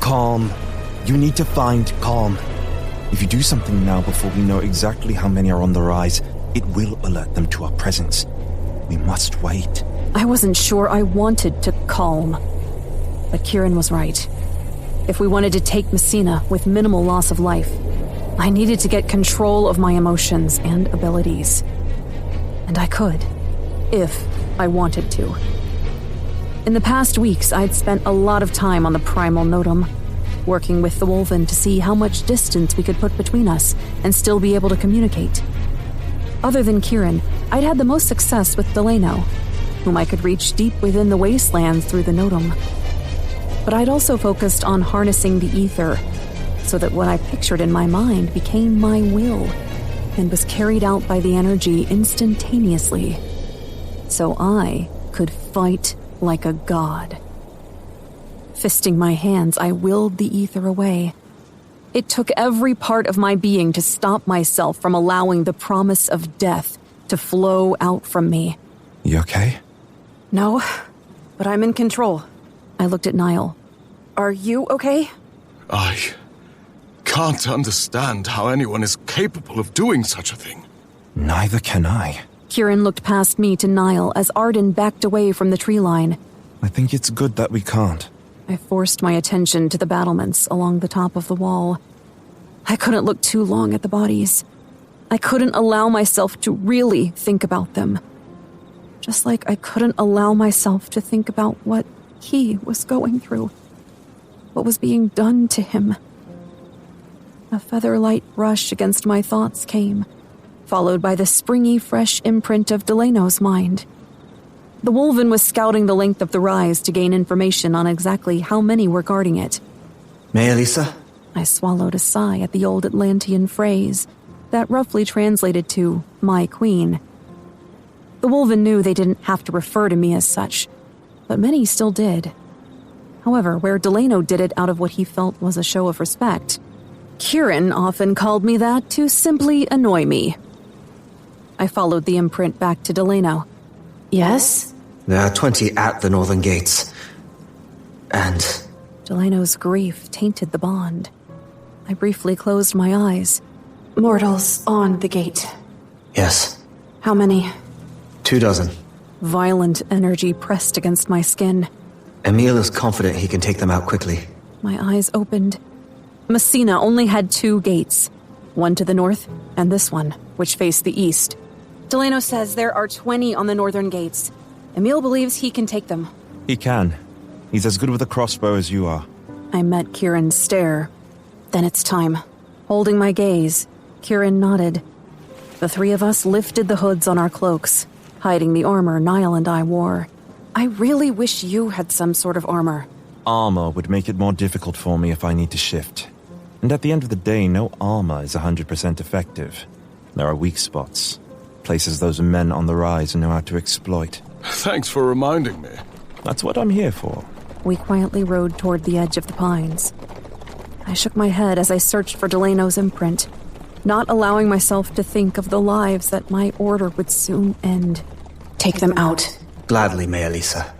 Calm. You need to find calm. If you do something now before we know exactly how many are on the rise, it will alert them to our presence. We must wait. I wasn't sure I wanted to calm. But Kieran was right. If we wanted to take Messina with minimal loss of life, I needed to get control of my emotions and abilities. And I could, if I wanted to. In the past weeks, I'd spent a lot of time on the Primal Notum, working with the wolven to see how much distance we could put between us and still be able to communicate. Other than Kieran, I'd had the most success with Delano, whom I could reach deep within the wastelands through the Notum. But I'd also focused on harnessing the ether, so that what I pictured in my mind became my will, and was carried out by the energy instantaneously. So I could fight like a god. Fisting my hands, I willed the ether away. It took every part of my being to stop myself from allowing the promise of death to flow out from me. You okay? No, but I'm in control. I looked at Niall. Are you okay? I can't understand how anyone is capable of doing such a thing. Neither can I. Kieran looked past me to Niall as Arden backed away from the tree line. I think it's good that we can't. I forced my attention to the battlements along the top of the wall. I couldn't look too long at the bodies. I couldn't allow myself to really think about them. Just like I couldn't allow myself to think about what he was going through. What was being done to him. A feather-light brush against my thoughts came, followed by the springy, fresh imprint of Delano's mind. The wolven was scouting the length of the rise to gain information on exactly how many were guarding it. May Elisa? I swallowed a sigh at the old Atlantian phrase that roughly translated to, my queen. The wolven knew they didn't have to refer to me as such, but many still did. However, where Delano did it out of what he felt was a show of respect, Kieran often called me that to simply annoy me. I followed the imprint back to Delano. Yes? There are 20 at the northern gates. And... Delano's grief tainted the bond. I briefly closed my eyes. Mortals on the gate. Yes. How many? 24. Violent energy pressed against my skin. Emil is confident he can take them out quickly. My eyes opened. Messina only had 2 gates. One to the north, and this one, which faced the east. Delano says there are 20 on the northern gates. Emil believes he can take them. He can. He's as good with a crossbow as you are. I met Kieran's stare. Then it's time. Holding my gaze, Kieran nodded. The 3 of us lifted the hoods on our cloaks, hiding the armor Niall and I wore. I really wish you had some sort of armor. Armor would make it more difficult for me if I need to shift. And at the end of the day, no armor is 100% effective. There are weak spots. Places those men on the rise know how to exploit. Thanks for reminding me. That's what I'm here for. We quietly rode toward the edge of the pines. I shook my head as I searched for Delano's imprint, not allowing myself to think of the lives that my order would soon end. Take them out. Gladly, May Elisa.